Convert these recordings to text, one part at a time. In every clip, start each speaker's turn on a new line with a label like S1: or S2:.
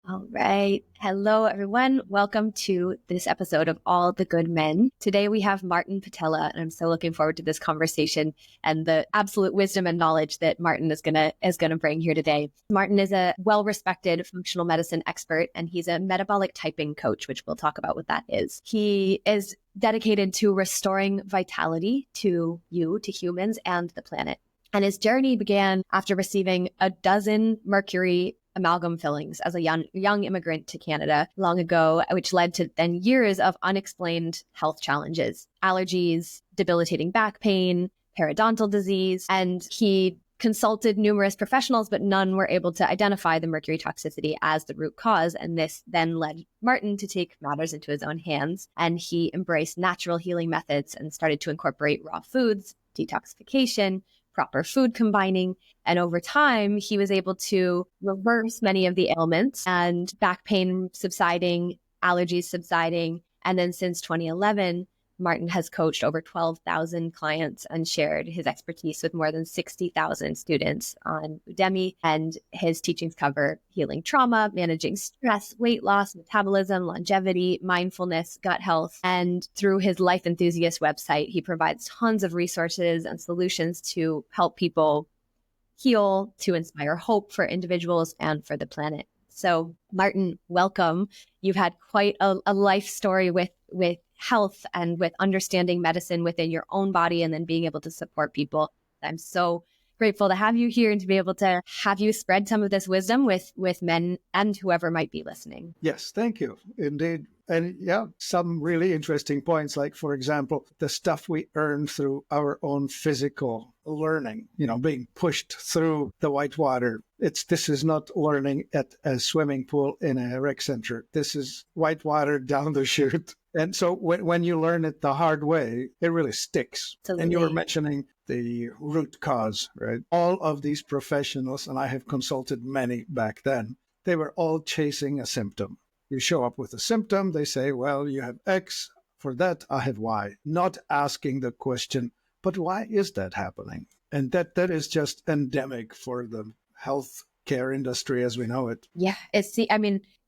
S1: All right. Hello, everyone. Welcome to this episode of All the Good Men. Today we have Martin Pytela, and I'm so looking forward to this conversation and the absolute wisdom and knowledge that Martin is gonna bring here today. Martin is a well-respected functional medicine expert, and he's a metabolic typing coach, which we'll talk about what that is. He is dedicated to restoring vitality to humans and the planet. And his journey began after receiving a dozen mercury amalgam fillings as a young immigrant to Canada long ago, which led to then years of unexplained health challenges, allergies, debilitating back pain, periodontal disease. And he consulted numerous professionals, but none were able to identify the mercury toxicity as the root cause. And this then led Martin to take matters into his own hands. And he embraced natural healing methods and started to incorporate raw foods, detoxification, proper food combining. And over time, he was able to reverse many of the ailments and back pain subsiding, allergies subsiding. And then since 2011, Martin has coached over 12,000 clients and shared his expertise with more than 60,000 students on Udemy. And his teachings cover healing trauma, managing stress, weight loss, metabolism, longevity, mindfulness, gut health. And through his Life Enthusiast website, he provides tons of resources and solutions to help people heal, to inspire hope for individuals and for the planet. So Martin, welcome. You've had quite a life story with health and with understanding medicine within your own body and then being able to support people. I'm so grateful to have you here and to be able to have you spread some of this wisdom with men and whoever might be listening.
S2: Yes, thank you. Indeed. And yeah, some really interesting points, like, for example, the stuff we earn through our own physical learning, being pushed through the white water. This is not learning at a swimming pool in a rec center. This is white water down the chute. And so when you learn it the hard way, it really sticks.
S1: Absolutely.
S2: And you were mentioning the root cause, right? All of these professionals, and I have consulted many back then, they were all chasing a symptom. You show up with a symptom, they say, well, you have X, for that I have Y. Not asking the question, but why is that happening? And that is just endemic for the health care industry as we know it.
S1: Yeah,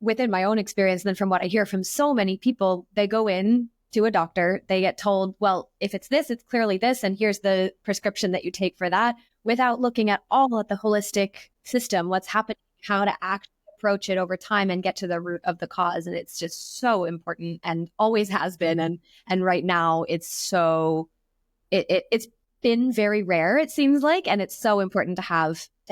S1: within my own experience, then from what I hear from so many people, they go in to a doctor, they get told, well, if it's this, it's clearly this, and here's the prescription that you take for that, without looking at all of the holistic system, what's happening, how to actually approach it over time and get to the root of the cause. And it's just so important and always has been. And right now it's been very rare, it seems like, and it's so important to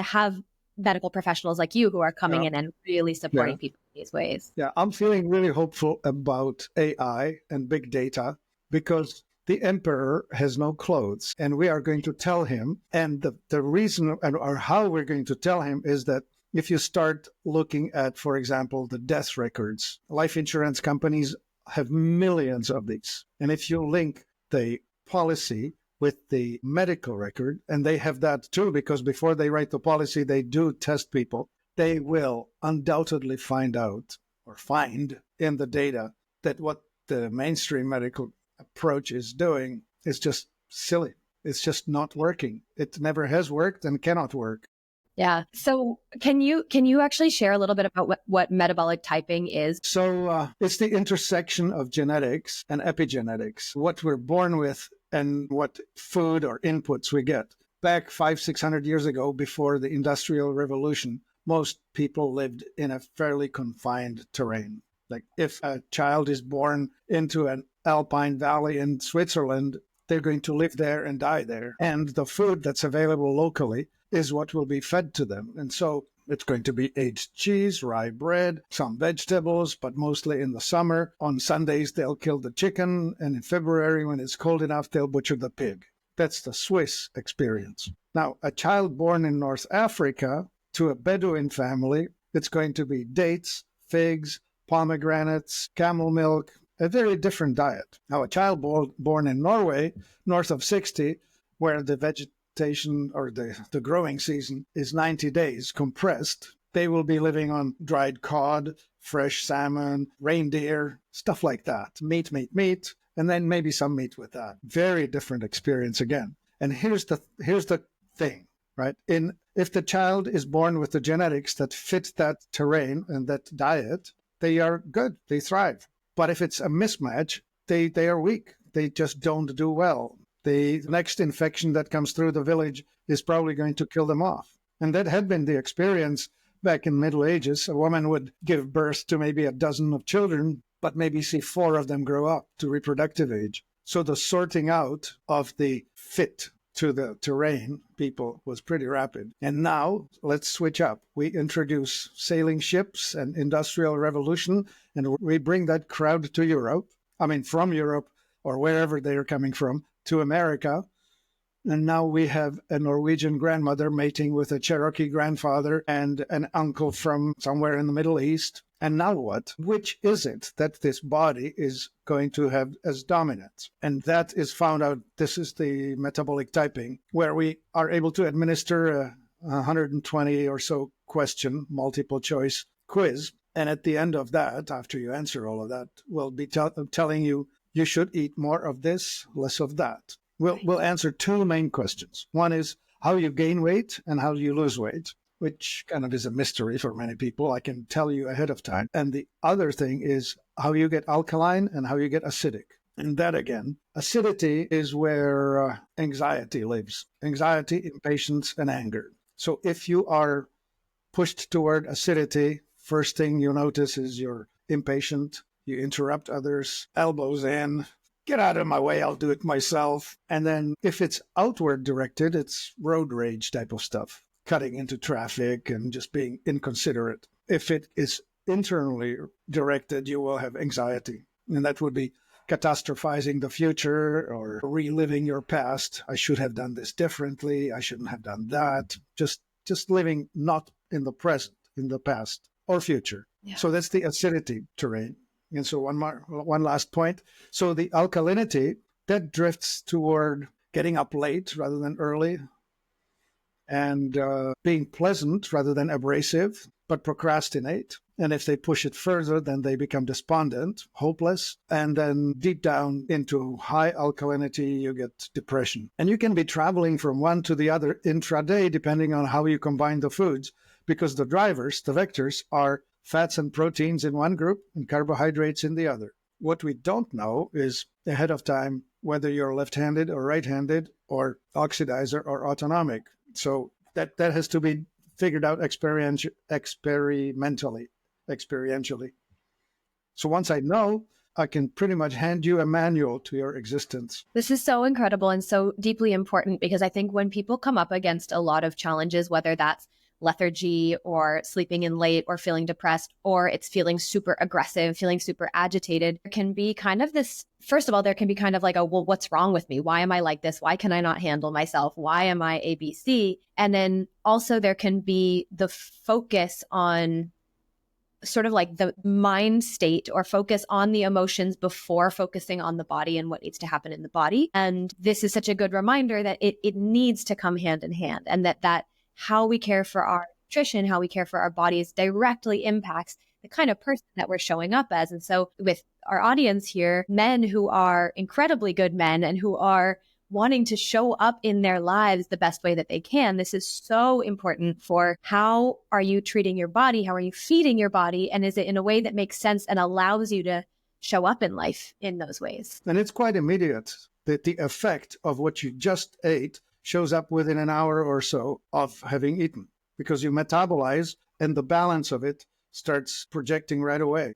S1: have medical professionals like you who are coming in and really supporting people in these ways.
S2: Yeah, I'm feeling really hopeful about AI and big data because the emperor has no clothes, and we are going to tell him. And the reason or how we're going to tell him is that if you start looking at, for example, the death records, life insurance companies have millions of these. And if you link the policy with the medical record, and they have that too, because before they write the policy, they do test people, they will undoubtedly find out or find in the data that what the mainstream medical approach is doing is just silly. It's just not working. It never has worked and cannot work.
S1: Yeah. So can you actually share a little bit about what metabolic typing is?
S2: So it's the intersection of genetics and epigenetics, what we're born with and what food or inputs we get. Back 500-600 years ago, before the Industrial Revolution, most people lived in a fairly confined terrain. Like if a child is born into an alpine valley in Switzerland, they're going to live there and die there. And the food that's available locally is what will be fed to them. And so it's going to be aged cheese, rye bread, some vegetables, but mostly in the summer. On Sundays, they'll kill the chicken. And in February, when it's cold enough, they'll butcher the pig. That's the Swiss experience. Now, a child born in North Africa to a Bedouin family, it's going to be dates, figs, pomegranates, camel milk, a very different diet. Now, a child born in Norway, north of 60, where the vegetation or the growing season is 90 days compressed, they will be living on dried cod, fresh salmon, reindeer, stuff like that. Meat, and then maybe some meat with that. Very different experience again. And here's the thing. right? If the child is born with the genetics that fit that terrain and that diet, they are good, they thrive. But if it's a mismatch, they are weak. They just don't do well. The next infection that comes through the village is probably going to kill them off. And that had been the experience back in Middle Ages. A woman would give birth to maybe a dozen of children, but maybe see 4 of them grow up to reproductive age. So the sorting out of the fit to the terrain people was pretty rapid. And now let's switch up. We introduce sailing ships and industrial revolution, and we bring that crowd to Europe. I mean, from Europe or wherever they are coming from to America. And now we have a Norwegian grandmother mating with a Cherokee grandfather and an uncle from somewhere in the Middle East. And now what? Which is it that this body is going to have as dominant? And that is found out. This is the metabolic typing, where we are able to administer a 120 or so question multiple choice quiz. And at the end of that, after you answer all of that, we'll be telling you should eat more of this, less of that. We'll answer 2 main questions. One is how you gain weight and how you lose weight, which kind of is a mystery for many people. I can tell you ahead of time. And the other thing is how you get alkaline and how you get acidic. And that again, acidity is where anxiety lives. Anxiety, impatience, and anger. So if you are pushed toward acidity, first thing you notice is you're impatient. You interrupt others, elbows in, get out of my way, I'll do it myself. And then if it's outward directed, it's road rage type of stuff, cutting into traffic and just being inconsiderate. If it is internally directed, you will have anxiety. And that would be catastrophizing the future or reliving your past. I should have done this differently. I shouldn't have done that. Just living not in the present, in the past or future. Yeah. So that's the acidity terrain. And so one last point. So the alkalinity, that drifts toward getting up late rather than early and being pleasant rather than abrasive, but procrastinate. And if they push it further, then they become despondent, hopeless. And then deep down into high alkalinity, you get depression. And you can be traveling from one to the other intraday, depending on how you combine the foods, because the drivers, the vectors, are fats and proteins in one group and carbohydrates in the other. What we don't know is ahead of time whether you're left-handed or right-handed or oxidizer or autonomic. So that has to be figured out experientially. So once I know, I can pretty much hand you a manual to your existence.
S1: This is so incredible and so deeply important, because I think when people come up against a lot of challenges, whether that's lethargy or sleeping in late or feeling depressed, or it's feeling super aggressive, feeling super agitated, there can be kind of this, first of all, there can be kind of like well, what's wrong with me? Why am I like this? Why can I not handle myself? Why am I ABC? And then also there can be the focus on sort of like the mind state, or focus on the emotions before focusing on the body and what needs to happen in the body. And this is such a good reminder that it needs to come hand in hand, and that how we care for our nutrition, how we care for our bodies directly impacts the kind of person that we're showing up as. And so with our audience here, men who are incredibly good men and who are wanting to show up in their lives the best way that they can, this is so important for how are you treating your body? How are you feeding your body? And is it in a way that makes sense and allows you to show up in life in those ways?
S2: And it's quite immediate that the effect of what you just ate shows up within an hour or so of having eaten, because you metabolize and the balance of it starts projecting right away.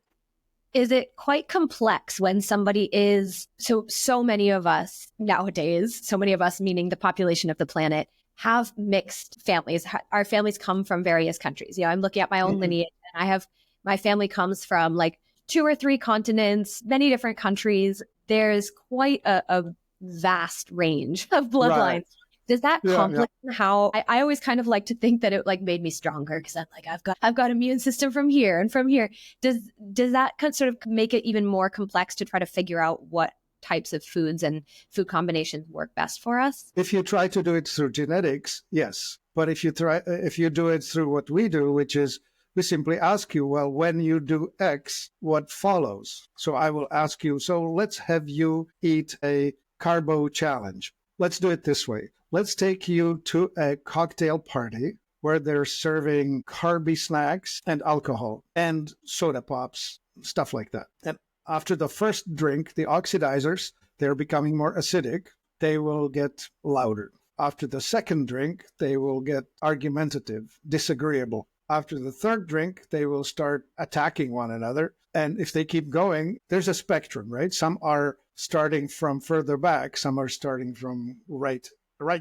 S1: Is it quite complex when somebody is, so many of us nowadays, so many of us meaning the population of the planet, have mixed families. Our families come from various countries. I'm looking at my own lineage, and my family comes from like 2 or 3 continents, many different countries. There's quite a vast range of bloodlines. Right. Does that complicate how I always kind of like to think that it like made me stronger, because I'm like, I've got immune system from here and from here. Does that sort of make it even more complex to try to figure out what types of foods and food combinations work best for us?
S2: If you try to do it through genetics, yes. But if you do it through what we do, which is we simply ask you, well, when you do X, what follows? So I will ask you, so let's have you eat a carbo challenge. Let's do it this way. let's take you to a cocktail party where they're serving carby snacks and alcohol and soda pops, stuff like that. And after the first drink, the oxidizers, they're becoming more acidic. They will get louder. After the second drink, they will get argumentative, disagreeable. After the third drink, they will start attacking one another. And if they keep going, there's a spectrum, right? Some are starting from further back. Some are starting from right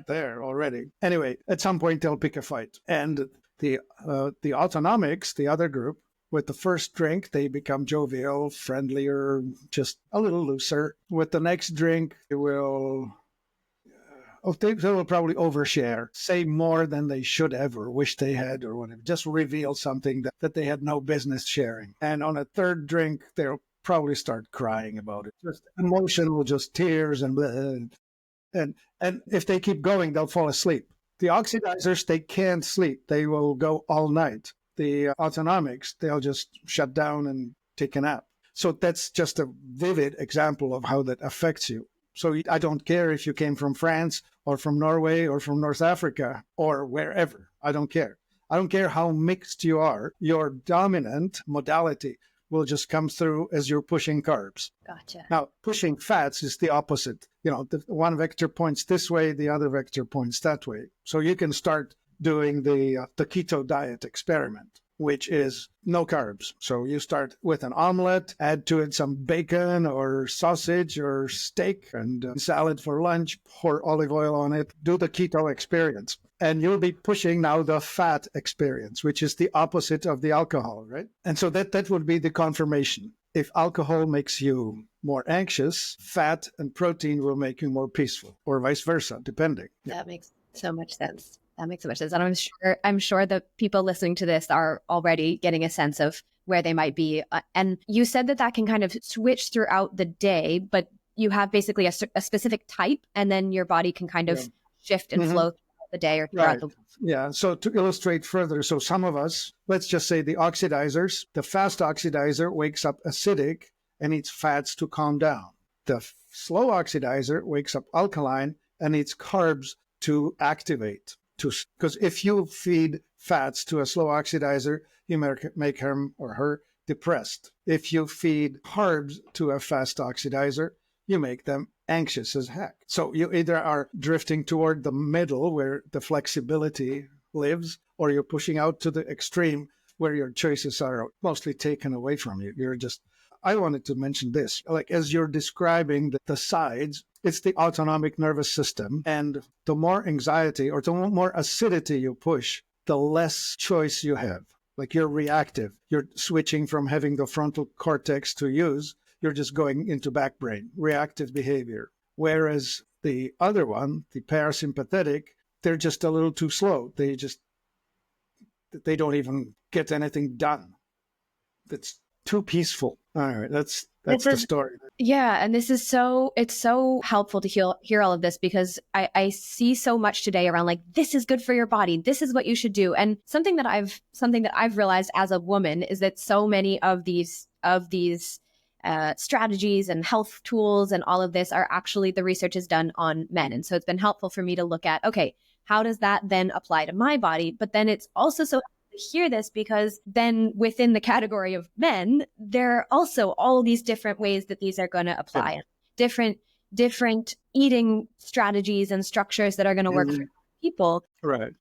S2: there already. Anyway, at some point, they'll pick a fight. And the autonomics, the other group, with the first drink, they become jovial, friendlier, just a little looser. With the next drink, they will probably overshare, say more than they should have or wish they had or whatever, just reveal something that they had no business sharing. And on a third drink, they'll probably start crying about it. Just emotional, just tears and blah. And if they keep going, they'll fall asleep. The oxidizers, they can't sleep. They will go all night. The autonomics, they'll just shut down and take a nap. So that's just a vivid example of how that affects you. So I don't care if you came from France or from Norway or from North Africa or wherever. I don't care. I don't care how mixed you are. Your dominant modality will just come through as you're pushing carbs.
S1: Gotcha.
S2: Now, pushing fats is the opposite. The one vector points this way, the other vector points that way. So you can start doing the keto diet experiment, which is no carbs. So you start with an omelet, add to it some bacon or sausage or steak and salad for lunch, pour olive oil on it, do the keto experience. And you'll be pushing now the fat experience, which is the opposite of the alcohol, right? And so that would be the confirmation. If alcohol makes you more anxious, fat and protein will make you more peaceful, or vice versa, depending.
S1: That makes so much sense. That makes so much sense. And I'm sure the people listening to this are already getting a sense of where they might be. And you said that can kind of switch throughout the day, but you have basically a specific type, and then your body can kind of shift and flow throughout the day or throughout the week.
S2: Yeah. So to illustrate further, so some of us, let's just say the oxidizers, the fast oxidizer wakes up acidic and eats fats to calm down. The slow oxidizer wakes up alkaline and eats carbs to activate. Because if you feed fats to a slow oxidizer, you make him or her depressed. If you feed carbs to a fast oxidizer, you make them anxious as heck. So you either are drifting toward the middle where the flexibility lives, or you're pushing out to the extreme where your choices are mostly taken away from you. I wanted to mention this, like as you're describing the sides, it's the autonomic nervous system. And the more anxiety or the more acidity you push, the less choice you have. Like you're reactive. You're switching from having the frontal cortex to use. You're just going into back brain, reactive behavior. Whereas the other one, the parasympathetic, they're just a little too slow. They don't even get anything done. It's too peaceful. All right, that's the story.
S1: Yeah, and it's so helpful to hear all of this, because I see so much today around like, this is good for your body, this is what you should do. And something that I've realized as a woman is that so many of these strategies and health tools and all of this are actually, the research is done on men. And so it's been helpful for me to look at, okay, how does that then apply to my body? But then it's also so to hear this, because then within the category of men, there are also all these different ways that these are going to apply. Yeah. Different eating strategies and structures that are going to work for people.
S2: Right.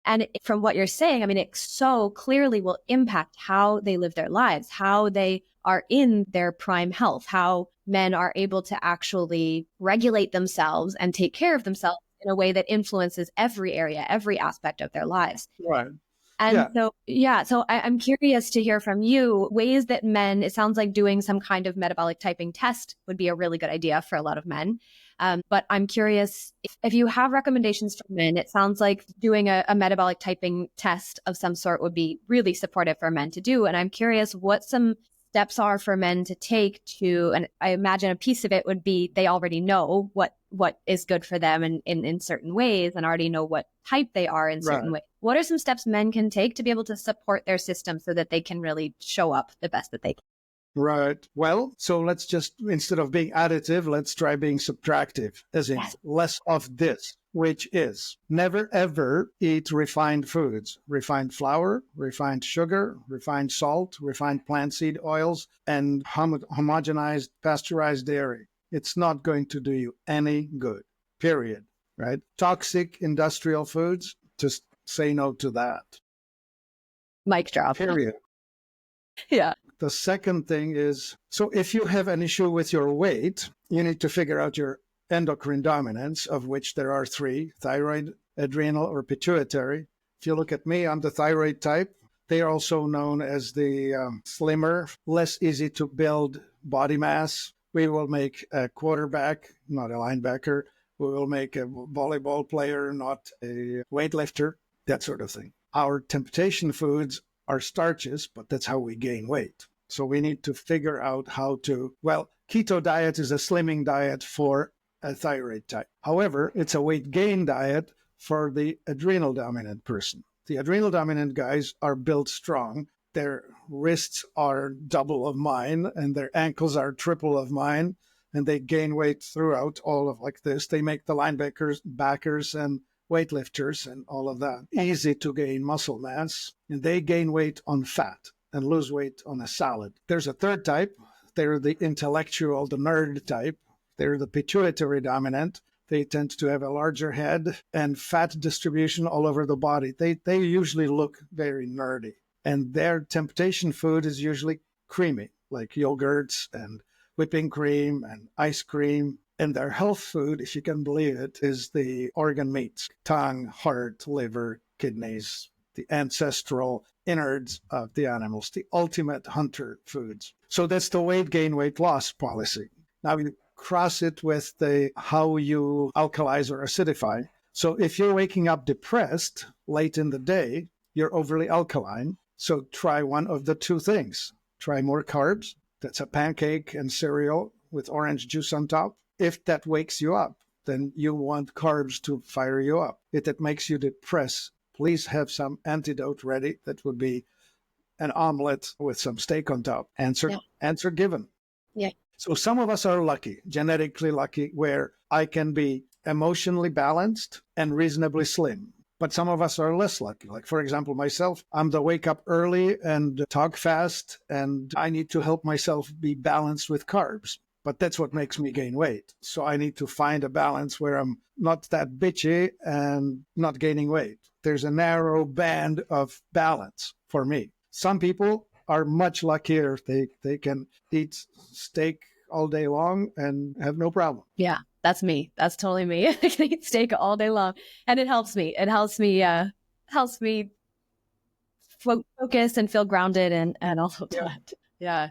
S1: And from what you're saying, I mean, it so clearly will impact how they live their lives, how they are in their prime health, how men are able to actually regulate themselves and take care of themselves in a way that influences every area, every aspect of their lives.
S2: Right.
S1: And so I'm curious to hear from you ways that men, it sounds like doing some kind of metabolic typing test would be a really good idea for a lot of men. But I'm curious if you have recommendations for men. It sounds like doing a metabolic typing test of some sort would be really supportive for men to do. And I'm curious what some steps are for men to take to, and I imagine a piece of it would be they already know what is good for them in certain ways and already know what type they are in certain ways. What are some steps men can take to be able to support their system so that they can really show up the best that they can?
S2: Right. Well, so let's just, instead of being additive, let's try being subtractive, as in less of this. which is never ever eat refined foods, refined flour, refined sugar, refined salt, refined plant seed oils, and homogenized pasteurized dairy. It's not going to do you any good, period, right? Toxic industrial foods, just say no to that.
S1: Mic drop.
S2: Period.
S1: Yeah.
S2: The second thing is, so if you have an issue with your weight, you need to figure out your endocrine dominants, of which there are three: thyroid, adrenal, or pituitary. If you look at me, I'm the thyroid type. They are also known as the slimmer, less easy to build body mass. We will make a quarterback, not a linebacker. We will make a volleyball player, not a weightlifter, that sort of thing. Our temptation foods are starches, but that's how we gain weight. So we need to figure out how to, well, keto diet is a slimming diet for a thyroid type. However, it's a weight gain diet for the adrenal dominant person. The adrenal dominant guys are built strong. Their wrists are double of mine and their ankles are triple of mine. And they gain weight throughout all of like this. They make the linebackers, backers, and weightlifters and all of that easy to gain muscle mass. And they gain weight on fat and lose weight on a salad. There's a third type. They're the intellectual, the nerd type. They're the pituitary dominant. They tend to have a larger head and fat distribution all over the body. They usually look very nerdy. And their temptation food is usually creamy, like yogurts and whipping cream and ice cream. And their health food, if you can believe it, is the organ meats: tongue, heart, liver, kidneys, the ancestral innards of the animals, the ultimate hunter foods. So that's the weight gain, weight loss policy. Now you cross it with the how you alkalize or acidify. So if you're waking up depressed late in the day, you're overly alkaline. So try one of the two things. Try more carbs. That's a pancake and cereal with orange juice on top. If that wakes you up, then you want carbs to fire you up. If that makes you depressed, please have some antidote ready. That would be an omelet with some steak on top. Answer given.
S1: Yeah.
S2: So some of us are lucky, genetically lucky, where I can be emotionally balanced and reasonably slim. But some of us are less lucky. Like, for example, myself, I'm the wake up early and talk fast, and I need to help myself be balanced with carbs. But that's what makes me gain weight. So I need to find a balance where I'm not that bitchy and not gaining weight. There's a narrow band of balance for me. Some people are much luckier. They can eat steak all day long and have no problem.
S1: Yeah, that's me. That's totally me. I can eat steak all day long, and it helps me. It helps me focus and feel grounded and all of that. Yeah.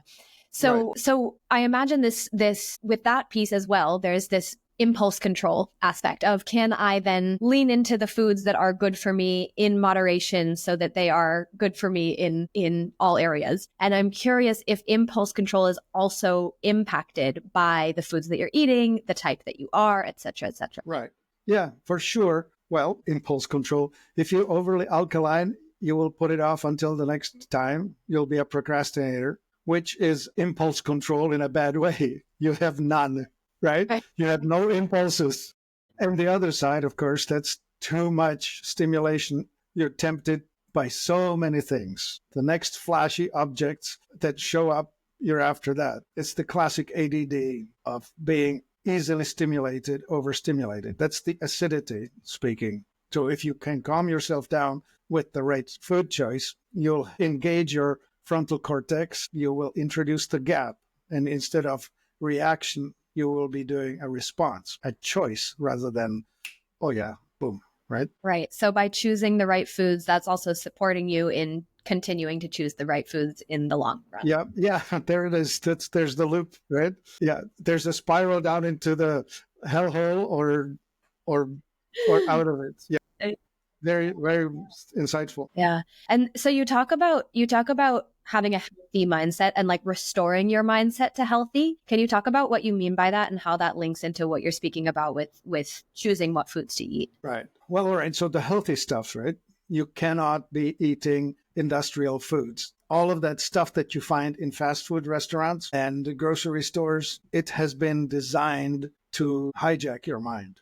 S1: So
S2: Right.
S1: so I imagine this with that piece as well. There's this impulse control aspect of, can I then lean into the foods that are good for me in moderation so that they are good for me in all areas? And I'm curious if impulse control is also impacted by the foods that you're eating, the type that you are, et cetera, et cetera.
S2: Right. Yeah, for sure. Well, impulse control. If you're overly alkaline, you will put it off until the next time. You'll be a procrastinator, which is impulse control in a bad way. You have none. Right? You have no impulses. And the other side, of course, that's too much stimulation. You're tempted by so many things. The next flashy objects that show up, you're after that. It's the classic ADD of being easily stimulated, overstimulated. That's the acidity speaking. So if you can calm yourself down with the right food choice, you'll engage your frontal cortex. You will introduce the gap. And instead of reaction, you will be doing a response, a choice, rather than, oh yeah, boom, right?
S1: Right. So by choosing the right foods, that's also supporting you in continuing to choose the right foods in the long run.
S2: Yeah, there it is. There's the loop, right? Yeah, there's a spiral down into the hellhole or out of it. Yeah, very, very insightful.
S1: Yeah. And so you talk about having a healthy mindset and like restoring your mindset to healthy. Can you talk about what you mean by that and how that links into what you're speaking about with choosing what foods to eat?
S2: Right. Well, all right. So the healthy stuff, right? You cannot be eating industrial foods. All of that stuff that you find in fast food restaurants and grocery stores, it has been designed to hijack your mind.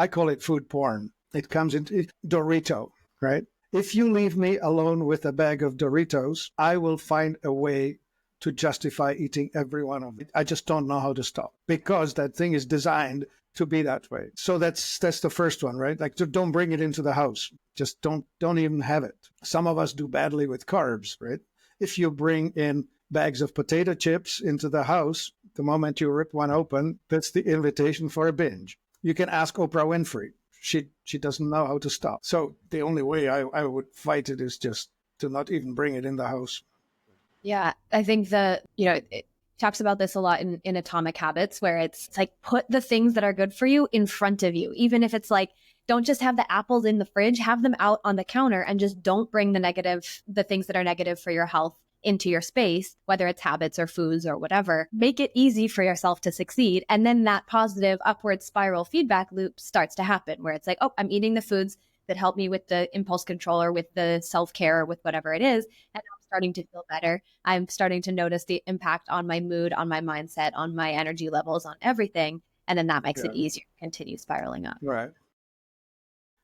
S2: I call it food porn. It comes into Dorito, right? If you leave me alone with a bag of Doritos, I will find a way to justify eating every one of it. I just don't know how to stop because that thing is designed to be that way. So that's the first one, right? Like, don't bring it into the house. Just don't even have it. Some of us do badly with carbs, right? If you bring in bags of potato chips into the house, the moment you rip one open, that's the invitation for a binge. You can ask Oprah Winfrey. She doesn't know how to stop. So the only way I would fight it is just to not even bring it in the house.
S1: Yeah, I think it talks about this a lot in Atomic Habits, where it's like put the things that are good for you in front of you. Even if it's like, don't just have the apples in the fridge, have them out on the counter and just don't bring the things that are negative for your health into your space, whether it's habits or foods or whatever. Make it easy for yourself to succeed. And then that positive upward spiral feedback loop starts to happen where it's like, oh, I'm eating the foods that help me with the impulse control or with the self-care or with whatever it is. And I'm starting to feel better. I'm starting to notice the impact on my mood, on my mindset, on my energy levels, on everything. And then that makes it easier to continue spiraling up.
S2: Right.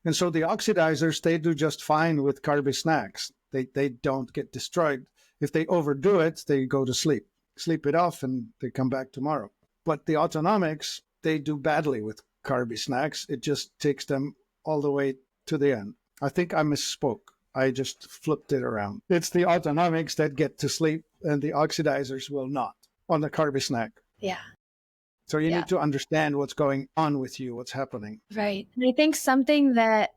S2: And so the oxidizers, they do just fine with carby snacks. They don't get destroyed. If they overdo it, they go to sleep it off, and they come back tomorrow. But the autonomics, they do badly with carby snacks. It just takes them all the way to the end. I think I misspoke. I just flipped it around. It's the autonomics that get to sleep, and the oxidizers will not on the carby snack.
S1: Yeah.
S2: So you need to understand what's going on with you, what's happening.
S1: Right. And I think something that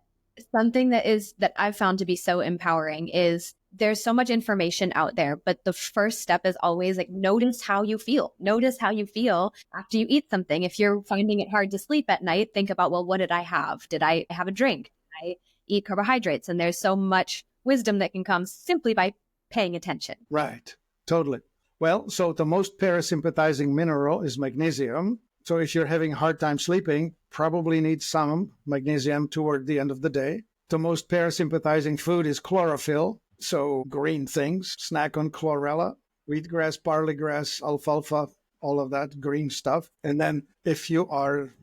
S1: I've found to be so empowering is there's so much information out there, but the first step is always like, notice how you feel. Notice how you feel after you eat something. If you're finding it hard to sleep at night, think about, well, what did I have? Did I have a drink? Did I eat carbohydrates? And there's so much wisdom that can come simply by paying attention.
S2: Right. Totally. Well, so the most parasympathizing mineral is magnesium. So if you're having a hard time sleeping, probably need some magnesium toward the end of the day. The most parasympathizing food is chlorophyll. So green things, snack on chlorella, wheatgrass, barley grass, alfalfa, all of that green stuff. And then if you are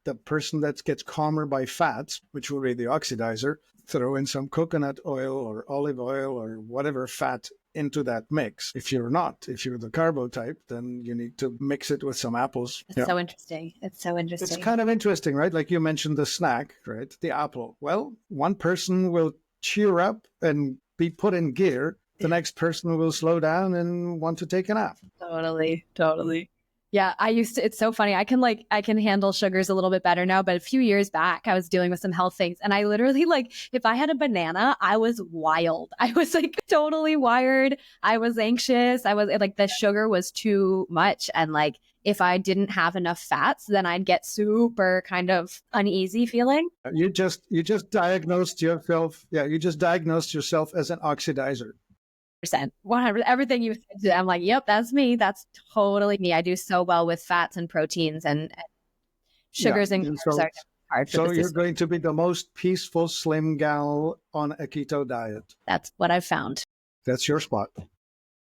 S2: the person that gets calmer by fats, which will be the oxidizer, throw in some coconut oil or olive oil or whatever fat into that mix. If you're the carbo type, then you need to mix it with some apples.
S1: It's so interesting. It's so interesting.
S2: It's kind of interesting, right? Like you mentioned the snack, right? The apple. Well, one person will cheer up and be put in gear. The next person will slow down and want to take a nap.
S1: Totally. Yeah, it's so funny. I can handle sugars a little bit better now, but a few years back, I was dealing with some health things. And I literally, if I had a banana, I was wild. I was totally wired. I was anxious. I was the sugar was too much. And if I didn't have enough fats, then I'd get super kind of uneasy feeling.
S2: You just diagnosed yourself. Yeah, you just diagnosed yourself as an oxidizer.
S1: 100%. Everything you said, I'm like, yep, that's me. That's totally me. I do so well with fats and proteins and sugars and carbs are hard for the system.
S2: You're going to be the most peaceful slim gal on a keto diet.
S1: That's what I've found.
S2: That's your spot.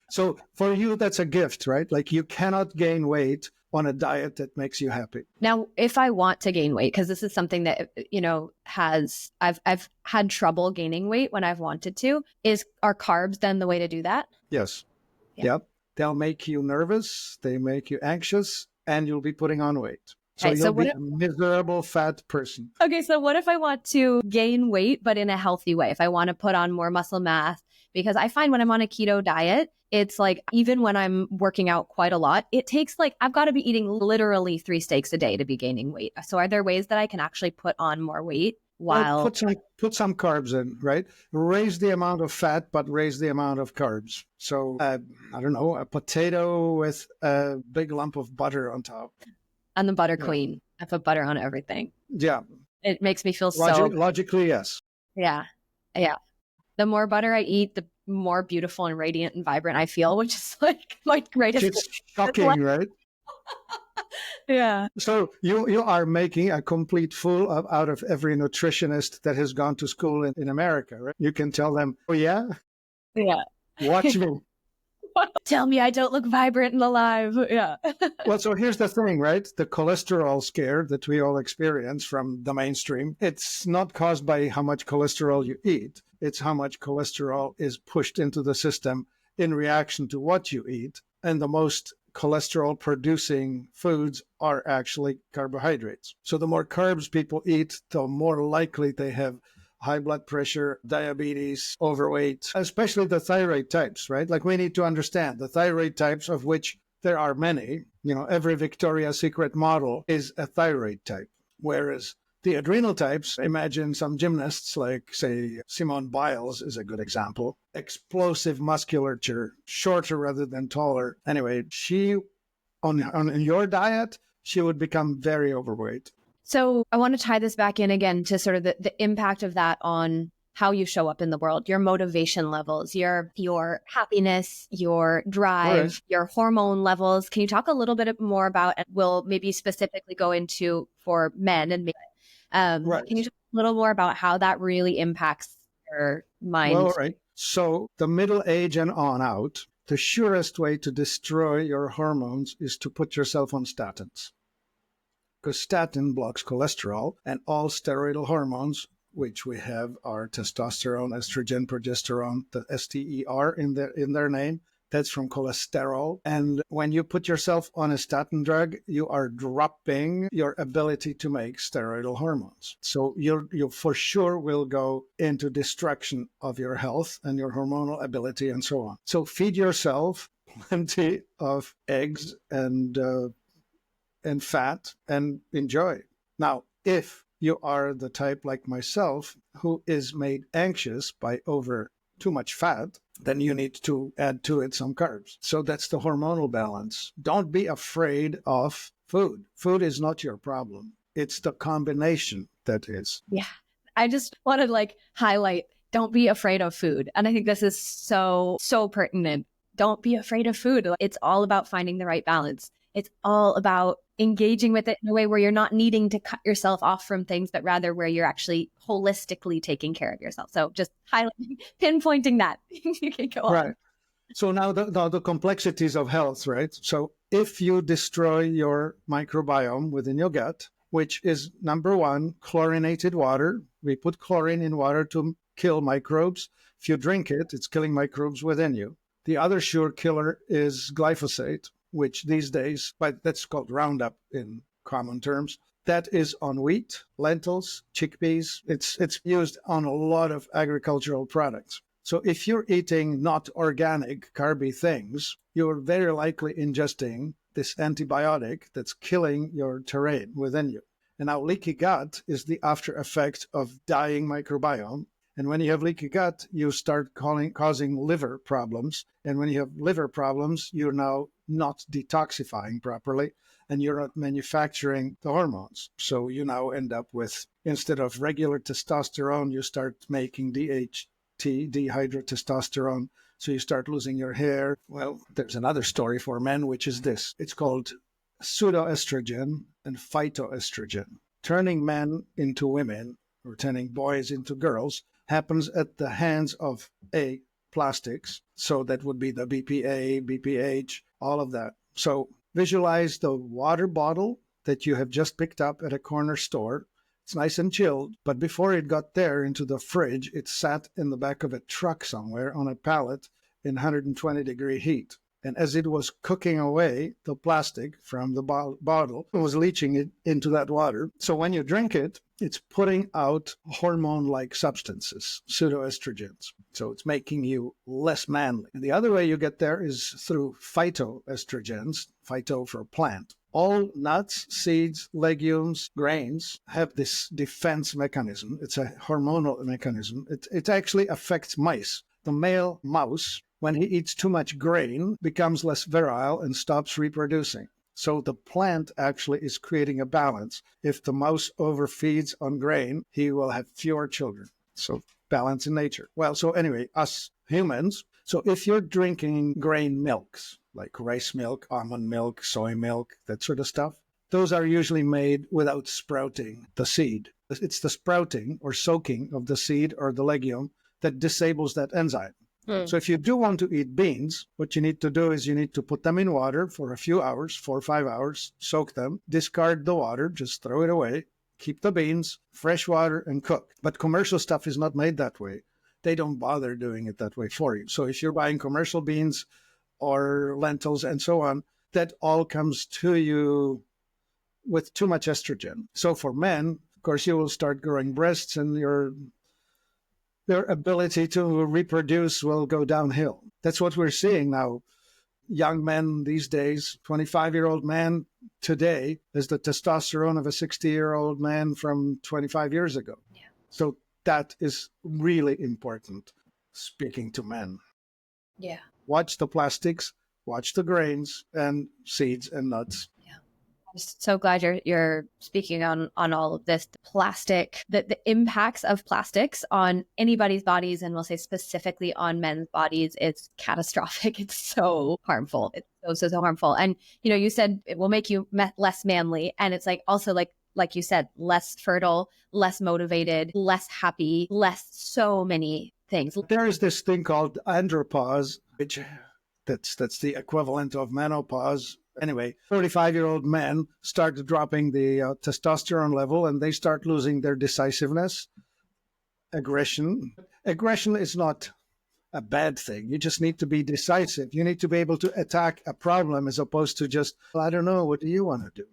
S2: So for you, that's a gift, right? You cannot gain weight on a diet that makes you happy.
S1: Now, if I want to gain weight, because this is something that, I've had trouble gaining weight when I've wanted to, are carbs then the way to do that?
S2: Yes. Yeah. Yep. They'll make you nervous. They make you anxious, and you'll be putting on weight. So you'll be a miserable fat person.
S1: Okay. So what if I want to gain weight, but in a healthy way? If I want to put on more muscle mass, because I find when I'm on a keto diet, it's even when I'm working out quite a lot, it takes I've got to be eating literally 3 steaks a day to be gaining weight. So are there ways that I can actually put on more weight while...
S2: Put some carbs in, right? Raise the amount of fat, but raise the amount of carbs. So, I don't know, a potato with a big lump of butter on top.
S1: I'm the butter queen. I put butter on everything.
S2: Yeah.
S1: It makes me feel
S2: Logically, yes.
S1: Yeah. Yeah. The more butter I eat, the more beautiful and radiant and vibrant I feel, which is my greatest.
S2: It's shocking, right?
S1: Yeah.
S2: So you are making a complete fool out of every nutritionist that has gone to school in America, right? You can tell them, oh yeah?
S1: Yeah.
S2: Watch me.
S1: Tell me I don't look vibrant and alive. Yeah.
S2: Well, so here's the thing, right? The cholesterol scare that we all experience from the mainstream, it's not caused by how much cholesterol you eat. It's how much cholesterol is pushed into the system in reaction to what you eat. And the most cholesterol producing foods are actually carbohydrates. So the more carbs people eat, the more likely they have high blood pressure, diabetes, overweight, especially the thyroid types, right? Like we need to understand the thyroid types, of which there are many. Every Victoria's Secret model is a thyroid type. Whereas the adrenal types, imagine some gymnasts like, say, Simone Biles is a good example. Explosive musculature, shorter rather than taller. Anyway, she, on your diet, she would become very overweight.
S1: So I want to tie this back in again to sort of the impact of that on how you show up in the world, your motivation levels, your happiness, your drive,
S2: Right.
S1: your hormone levels. Can you talk a little bit more about, and we'll maybe specifically go into for men and
S2: Right.
S1: can you talk a little more about how that really impacts your mind?
S2: Well, right. So the middle age and on out, the surest way to destroy your hormones is to put yourself on statins. Because statin blocks cholesterol, and all steroidal hormones, which we have, are testosterone, estrogen, progesterone, the STER in their name. That's from cholesterol. And when you put yourself on a statin drug, you are dropping your ability to make steroidal hormones. So you for sure will go into destruction of your health and your hormonal ability and so on. So feed yourself plenty of eggs and fat and enjoy. Now, if you are the type like myself who is made anxious by over too much fat, then you need to add to it some carbs. So that's the hormonal balance. Don't be afraid of food. Food is not your problem. It's the combination that is.
S1: Yeah. I just want to highlight, don't be afraid of food. And I think this is so pertinent. Don't be afraid of food. It's all about finding the right balance. It's all about engaging with it in a way where you're not needing to cut yourself off from things, but rather where you're actually holistically taking care of yourself. So just highlighting, pinpointing that. You can go on.
S2: Right. So now the complexities of health, right? So if you destroy your microbiome within your gut, which is number one, chlorinated water. We put chlorine in water to kill microbes. If you drink it, it's killing microbes within you. The other sure killer is glyphosate, which these days, but that's called Roundup in common terms. That is on wheat, lentils, chickpeas. It's used on a lot of agricultural products. So if you're eating not organic, carby things, you're very likely ingesting this antibiotic that's killing your terrain within you. And now leaky gut is the after effect of dying microbiome. And when you have leaky gut, you start causing liver problems. And when you have liver problems, you're now not detoxifying properly, and you're not manufacturing the hormones. So you now end up with, instead of regular testosterone, you start making DHT, dihydrotestosterone. So you start losing your hair. Well, there's another story for men, which is this. It's called pseudoestrogen and phytoestrogen. Turning men into women or turning boys into girls happens at the hands of plastics. So that would be the BPA, BPH, all of that. So visualize the water bottle that you have just picked up at a corner store. It's nice and chilled, but before it got there into the fridge, it sat in the back of a truck somewhere on a pallet in 120-degree heat. And as it was cooking away, the plastic from the bottle was leaching it into that water. So when you drink it, it's putting out hormone-like substances, pseudoestrogens. So it's making you less manly. And the other way you get there is through phytoestrogens, phyto for plant. All nuts, seeds, legumes, grains have this defense mechanism. It's a hormonal mechanism. It actually affects mice. The male mouse, when he eats too much grain, becomes less virile and stops reproducing. So the plant actually is creating a balance. If the mouse overfeeds on grain, he will have fewer children. So balance in nature. Well, so anyway, us humans, so if you're drinking grain milks, like rice milk, almond milk, soy milk, that sort of stuff, those are usually made without sprouting the seed. It's the sprouting or soaking of the seed or the legume that disables that enzyme. So if you do want to eat beans, what you need to do is you need to put them in water for a few hours, 4 or 5 hours, soak them, discard the water, just throw it away, keep the beans, fresh water, and cook. But commercial stuff is not made that way. They don't bother doing it that way for you. So if you're buying commercial beans or lentils and so on, that all comes to you with too much estrogen. So for men, of course, you will start growing breasts and their ability to reproduce will go downhill. That's what we're seeing now. Young men these days, 25-year-old man today is the testosterone of a 60-year-old man from 25 years ago.
S1: Yeah.
S2: So that is really important, speaking to men.
S1: Yeah.
S2: Watch the plastics, watch the grains and seeds and nuts.
S1: I'm so glad you're speaking on all of this. Plastic, the impacts of plastics on anybody's bodies, and we'll say specifically on men's bodies, it's catastrophic. It's so harmful. It's so harmful. And you said it will make you less manly, and it's like also like you said, less fertile, less motivated, less happy, less so many things.
S2: There is this thing called andropause, which that's the equivalent of menopause. Anyway, 35-year-old men start dropping the testosterone level and they start losing their decisiveness, aggression. Aggression is not a bad thing. You just need to be decisive. You need to be able to attack a problem as opposed to just, I don't know, what do you want to do?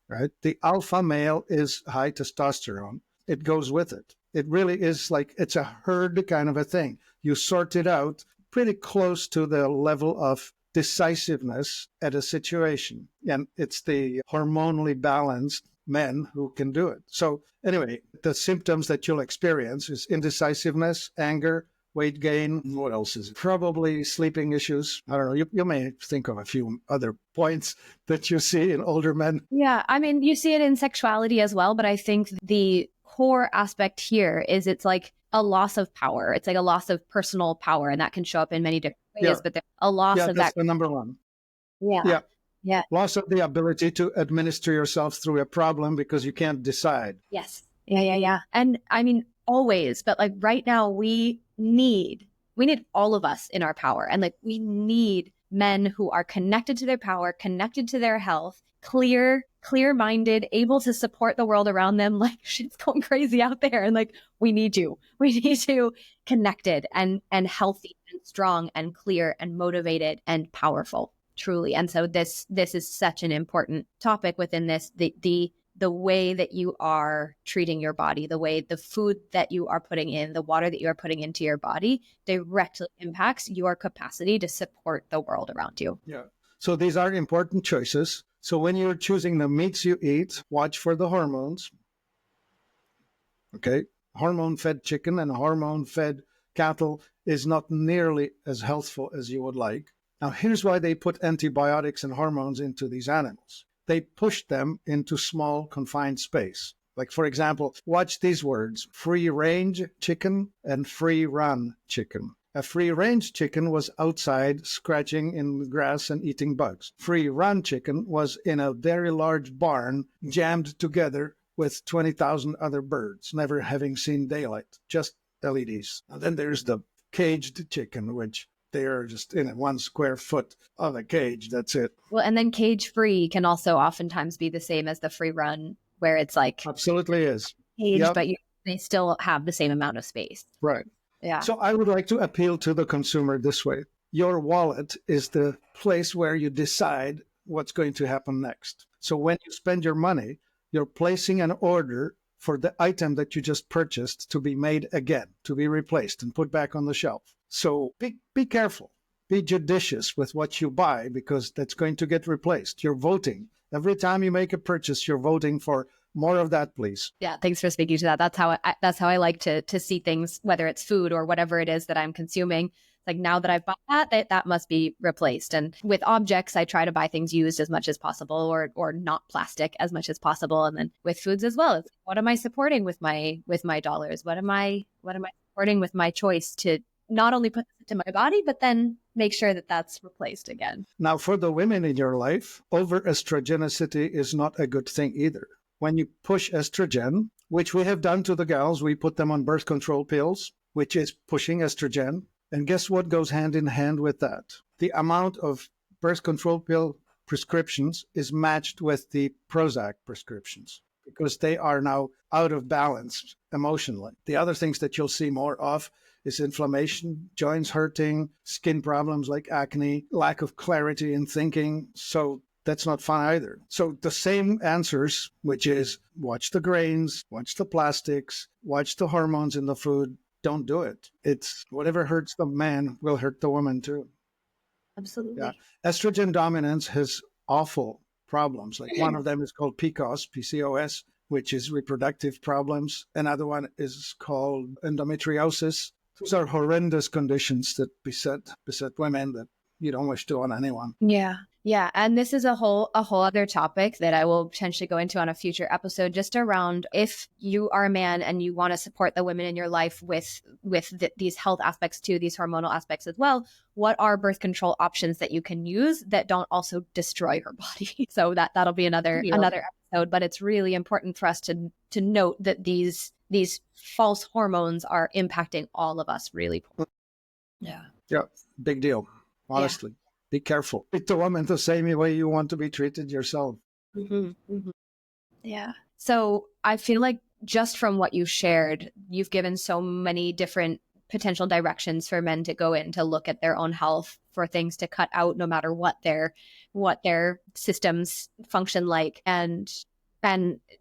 S2: Right? The alpha male is high testosterone. It goes with it. It really is like it's a herd kind of a thing. You sort it out pretty close to the level of decisiveness at a situation. And it's the hormonally balanced men who can do it. So anyway, the symptoms that you'll experience is indecisiveness, anger, weight gain. What else is it? Probably sleeping issues. I don't know. You may think of a few other points that you see in older men.
S1: Yeah. I mean, you see it in sexuality as well, but I think the core aspect here is it's like a loss of power. It's like a loss of personal power, and that can show up in many different ways, but there's a loss of
S2: that's
S1: that.
S2: the number one.
S1: Yeah. Yeah.
S2: Loss of the ability to administer yourself through a problem because you can't decide.
S1: Yes. Yeah. And I mean, always, but like right now we need all of us in our power. And like we need men who are connected to their power, connected to their health, clear-minded, able to support the world around them. Like shit's going crazy out there. And like, we need you connected and healthy and strong and clear and motivated and powerful, truly. And so this is such an important topic within this, the way that you are treating your body, the way the food that you are putting in, the water that you are putting into your body directly impacts your capacity to support the world around you.
S2: Yeah. So these are important choices. So when you're choosing the meats you eat, watch for the hormones. Okay. Hormone-fed chicken and hormone-fed cattle is not nearly as healthful as you would like. Now, here's why they put antibiotics and hormones into these animals. They push them into small, confined space. Like, for example, watch these words: free-range chicken and free-run chicken. A free-range chicken was outside scratching in the grass and eating bugs. Free-run chicken was in a very large barn jammed together with 20,000 other birds, never having seen daylight, just LEDs. And then there's the caged chicken, which they are just in 1 square foot of a cage. That's it.
S1: Well, and then cage free can also oftentimes be the same as the free run, where it's like
S2: absolutely is
S1: caged, but they still have the same amount of space.
S2: Right.
S1: Yeah.
S2: So I would like to appeal to the consumer this way. Your wallet is the place where you decide what's going to happen next. So when you spend your money, you're placing an order for the item that you just purchased to be made again, to be replaced and put back on the shelf. So be careful, be judicious with what you buy, because that's going to get replaced. You're voting. Every time you make a purchase, you're voting for more of that, please.
S1: Yeah, thanks for speaking to that. That's how I like to see things, whether it's food or whatever it is that I'm consuming. Like, now that I've bought that must be replaced. And with objects, I try to buy things used as much as possible, or not plastic as much as possible. And then with foods as well, it's, what am I supporting with my dollars? What am I supporting with my choice to not only put it into my body, but then make sure that that's replaced again?
S2: Now, for the women in your life, over-estrogenicity is not a good thing either. When you push estrogen, which we have done to the gals, we put them on birth control pills. which is pushing estrogen. And guess what goes hand in hand with that? The amount of birth control pill prescriptions is matched with the Prozac prescriptions because they are now out of balance emotionally. The other things that you'll see more of is inflammation, joints hurting, skin problems like acne, lack of clarity in thinking. So that's not fun either. So the same answers, which is watch the grains, watch the plastics, watch the hormones in the food, don't do it. It's whatever hurts the man will hurt the woman too.
S1: Absolutely.
S2: Yeah. Estrogen dominance has awful problems. Like one of them is called PCOS, which is reproductive problems. Another one is called endometriosis. Those are horrendous conditions that beset women that you don't wish to on anyone.
S1: Yeah. Yeah. And this is a whole other topic that I will potentially go into on a future episode, just around if you are a man and you want to support the women in your life with these health aspects too, these hormonal aspects as well. What are birth control options that you can use that don't also destroy your body? So that'll be another episode, but it's really important for us to note that these false hormones are impacting all of us really.
S2: Yeah. Big deal. Honestly. Yeah. Be careful. Treat the woman the same way you want to be treated yourself.
S1: Mm-hmm, mm-hmm. Yeah. So I feel like just from what you shared, you've given so many different potential directions for men to go in to look at their own health, for things to cut out no matter what their systems function like. And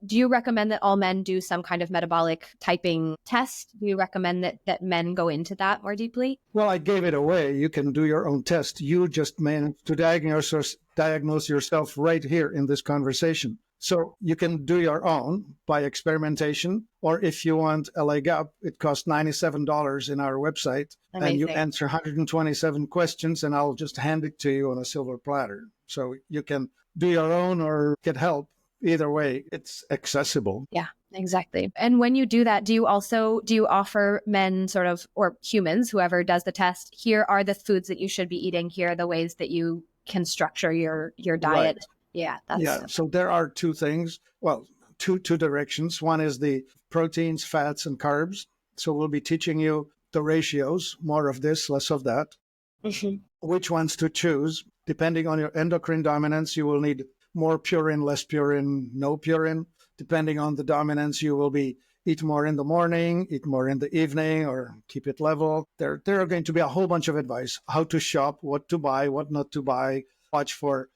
S1: do you recommend that all men do some kind of metabolic typing test? Do you recommend that men go into that more deeply?
S2: Well, I gave it away. You can do your own test. You just managed to diagnose yourself right here in this conversation. So you can do your own by experimentation, or if you want a leg up, it costs $97 in our website. Amazing. And you answer 127 questions, and I'll just hand it to you on a silver platter. So you can do your own or get help. Either way, it's accessible.
S1: Yeah, exactly. And when you do that, do you offer men sort of, or humans, whoever does the test, here are the foods that you should be eating, here are the ways that you can structure your diet? Right. Yeah.
S2: So there are two things. Well, two directions. One is the proteins, fats, and carbs. So we'll be teaching you the ratios, more of this, less of that. Mm-hmm. Which ones to choose. Depending on your endocrine dominance, you will need more purine, less purine, no purine. Depending on the dominance, you will be eat more in the morning, eat more in the evening, or keep it level. There are going to be a whole bunch of advice, how to shop, what to buy, what not to buy, watch for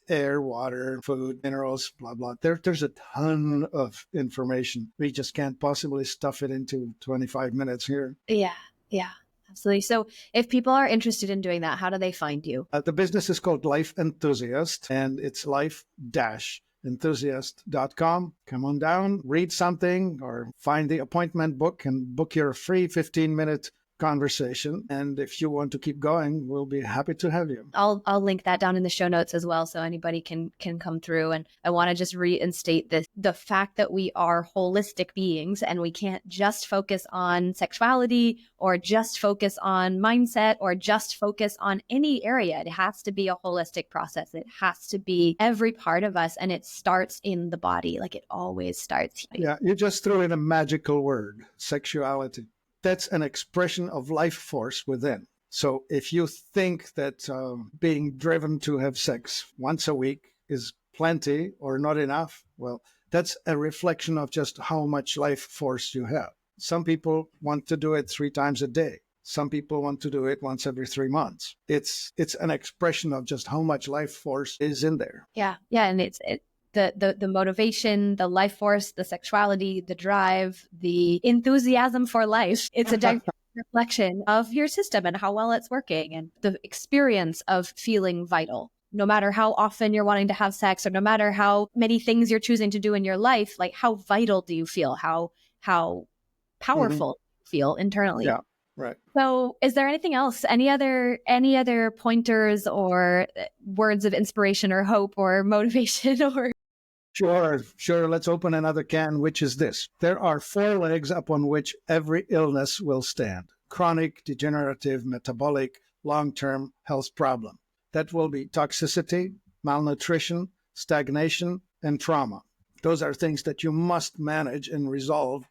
S2: air, water, food, minerals, blah, blah. There's a ton of information. We just can't possibly stuff it into 25 minutes here.
S1: Yeah. Absolutely. So if people are interested in doing that, how do they find you?
S2: The business is called Life Enthusiast, and it's life-enthusiast.com. Come on down, read something, or find the appointment book and book your free 15-minute conversation. And if you want to keep going, we'll be happy to have you.
S1: I'll link that down in the show notes as well, so anybody can come through. And I want to just reinstate the fact that we are holistic beings, and we can't just focus on sexuality or just focus on mindset or just focus on any area. It has to be a holistic process. It has to be every part of us, and it starts in the body, like it always starts.
S2: Yeah, you just threw in a magical word, sexuality. That's an expression of life force within. So if you think that being driven to have sex once a week is plenty or not enough, well, that's a reflection of just how much life force you have. Some people want to do it 3 times a day. Some people want to do it once every 3 months. It's an expression of just how much life force is in there.
S1: Yeah. And it's the motivation, the life force, the sexuality, the drive, the enthusiasm for life. It's a direct reflection of your system and how well it's working, and the experience of feeling vital. No matter how often you're wanting to have sex, or no matter how many things you're choosing to do in your life, like how vital do you feel? How powerful you feel internally?
S2: Yeah. Right.
S1: So is there anything else, any other pointers or words of inspiration or hope or motivation or?
S2: Sure. Let's open another can, which is this. There are 4 legs upon which every illness will stand. Chronic, degenerative, metabolic, long-term health problem. That will be toxicity, malnutrition, stagnation, and trauma. Those are things that you must manage and resolve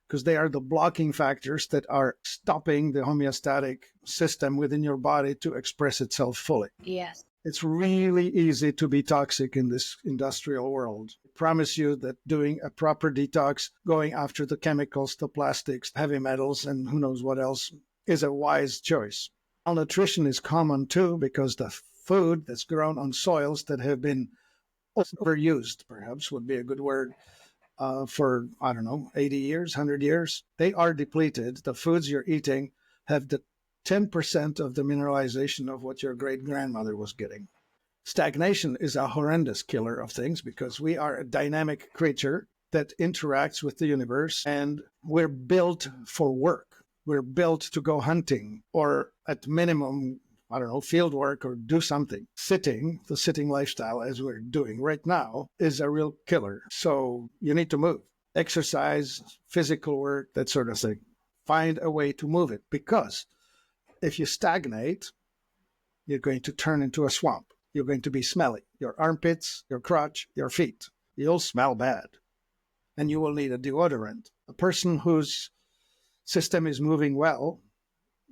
S2: because they are the blocking factors that are stopping the homeostatic system within your body to express itself fully.
S1: Yes.
S2: It's really easy to be toxic in this industrial world. I promise you that doing a proper detox, going after the chemicals, the plastics, heavy metals, and who knows what else, is a wise choice. Malnutrition is common too, because the food that's grown on soils that have been overused, perhaps would be a good word, for, 80 years, 100 years, they are depleted. The foods you're eating have the 10% of the mineralization of what your great-grandmother was getting. Stagnation is a horrendous killer of things because we are a dynamic creature that interacts with the universe, and we're built for work. We're built to go hunting or at minimum, field work or do something. The sitting lifestyle as we're doing right now is a real killer. So you need to move, exercise, physical work, that sort of thing. Find a way to move it, because if you stagnate, you're going to turn into a swamp. You're going to be smelly. Your armpits, your crotch, your feet. You'll smell bad. And you will need a deodorant. A person whose system is moving well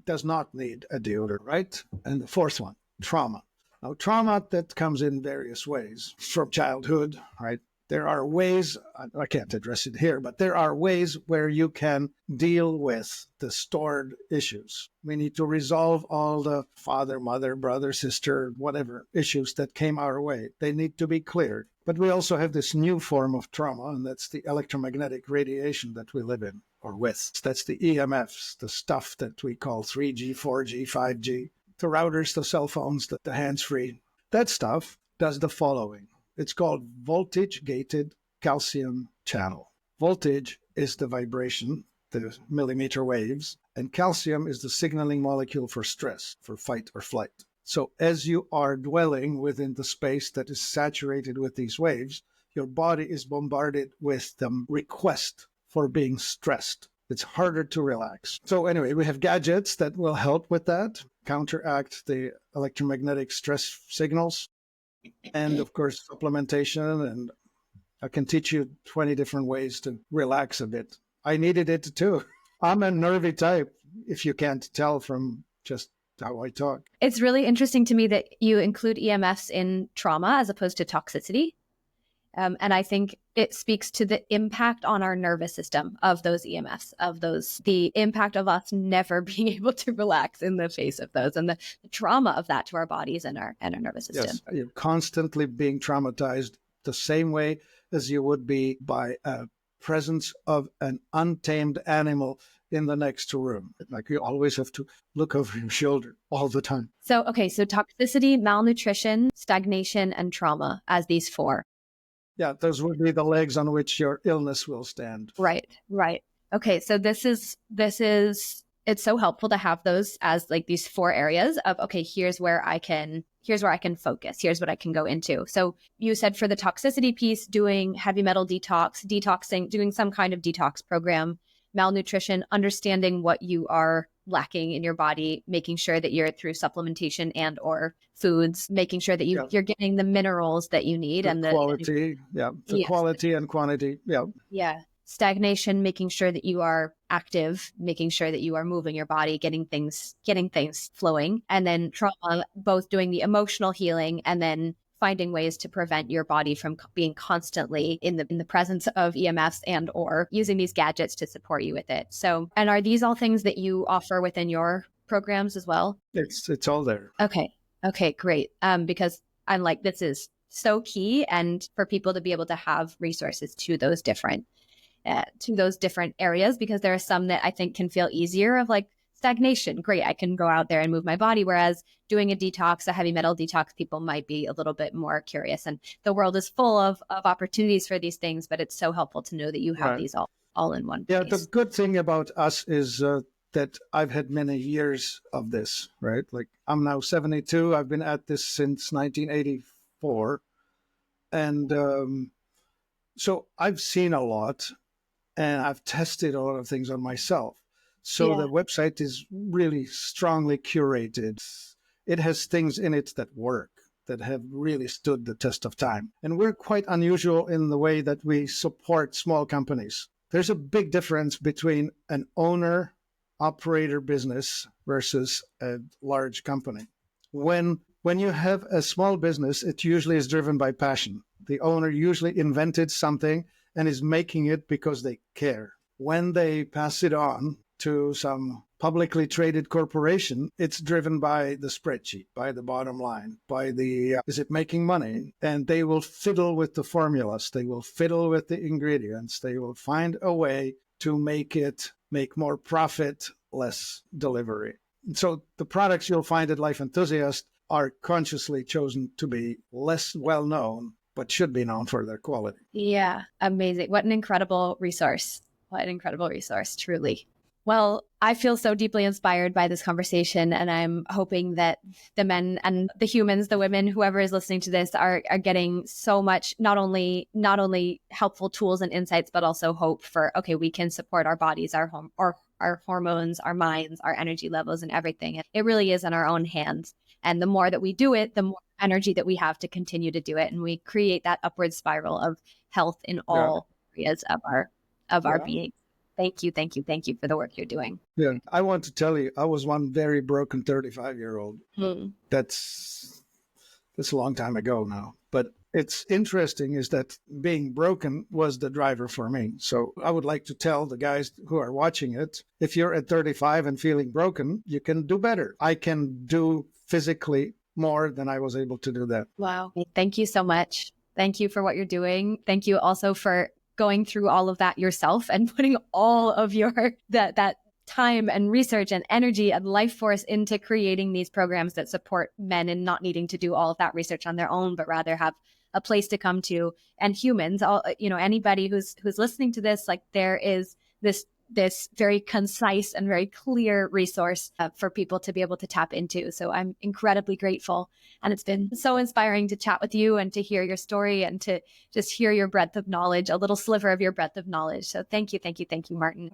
S2: does not need a deodorant, right? And the fourth one, trauma. Now, trauma that comes in various ways from childhood, right? There are ways, I can't address it here, but there are ways where you can deal with the stored issues. We need to resolve all the father, mother, brother, sister, whatever issues that came our way. They need to be cleared. But we also have this new form of trauma, and that's the electromagnetic radiation that we live in or with. That's the EMFs, the stuff that we call 3G, 4G, 5G, the routers, the cell phones, the hands-free. That stuff does the following. It's called voltage-gated calcium channel. Voltage is the vibration, the millimeter waves, and calcium is the signaling molecule for stress, for fight or flight. So as you are dwelling within the space that is saturated with these waves, your body is bombarded with the request for being stressed. It's harder to relax. So anyway, we have gadgets that will help with that, counteract the electromagnetic stress signals. And of course, supplementation, and I can teach you 20 different ways to relax a bit. I needed it too. I'm a nervy type, if you can't tell from just how I talk.
S1: It's really interesting to me that you include EMFs in trauma as opposed to toxicity. And I think it speaks to the impact on our nervous system of those EMFs, the impact of us never being able to relax in the face of those, and the trauma of that to our bodies and our nervous system.
S2: Yes, you're constantly being traumatized the same way as you would be by a presence of an untamed animal in the next room. Like you always have to look over your shoulder all the time.
S1: So toxicity, malnutrition, stagnation, and trauma as these four.
S2: Yeah, those would be the legs on which your illness will stand.
S1: Right. Okay, so this is it's so helpful to have those as like these four areas of, okay, here's where I can focus. Here's what I can go into. So you said for the toxicity piece, doing heavy metal detoxing, doing some kind of detox program, malnutrition, understanding what you are lacking in your body, making sure that you're through supplementation and or foods, making sure that you're getting the minerals that you need, and the
S2: quality, quality and quantity.
S1: Yeah. Stagnation, making sure that you are active, making sure that you are moving your body, getting things flowing. And then trauma, both doing the emotional healing and then finding ways to prevent your body from being constantly in the presence of EMFs and or using these gadgets to support you with it. So, and are these all things that you offer within your programs as well?
S2: It's all there.
S1: Okay, great. Because I'm like, this is so key, and for people to be able to have resources to those different areas, because there are some that I think can feel easier of like stagnation. Great, I can go out there and move my body. Whereas doing a detox, a heavy metal detox, people might be a little bit more curious. And the world is full of opportunities for these things, but it's so helpful to know that you have these all in one place.
S2: Yeah, the good thing about us is that I've had many years of this, right? Like I'm now 72. I've been at this since 1984. And so I've seen a lot, and I've tested a lot of things on myself. So the website is really strongly curated. It has things in it that work, that have really stood the test of time. And we're quite unusual in the way that we support small companies there's a big difference between an owner operator business versus a large company. When you have a small business, it usually is driven by passion. The owner usually invented something and is making it because they care. When they pass it on to some publicly traded corporation, it's driven by the spreadsheet, by the bottom line, by the, is it making money? And they will fiddle with the formulas. They will fiddle with the ingredients. They will find a way to make more profit, less delivery. So the products you'll find at Life Enthusiast are consciously chosen to be less well known, but should be known for their quality.
S1: Yeah, amazing. What an incredible resource. What an incredible resource, truly. Well, I feel so deeply inspired by this conversation, and I'm hoping that the men and the humans, the women, whoever is listening to this are getting so much, not only helpful tools and insights, but also hope for, okay, we can support our bodies, our hormones, our minds, our energy levels, and everything. It really is in our own hands. And the more that we do it, the more energy that we have to continue to do it. And we create that upward spiral of health in all areas of our being. Thank you for the work you're doing.
S2: Yeah, I want to tell you, I was one very broken 35-year-old. That's a long time ago now. But it's interesting is that being broken was the driver for me. So I would like to tell the guys who are watching it, if you're at 35 and feeling broken, you can do better. I can do physically more than I was able to do that.
S1: Wow. Thank you so much. Thank you for what you're doing. Thank you also for going through all of that yourself and putting all of your that time and research and energy and life force into creating these programs that support men and not needing to do all of that research on their own, but rather have a place to come to. And humans, anybody who's listening to this, like there is this very concise and very clear resource for people to be able to tap into. So I'm incredibly grateful. And it's been so inspiring to chat with you and to hear your story and to just hear your breadth of knowledge, a little sliver of your breadth of knowledge. So thank you, Martin.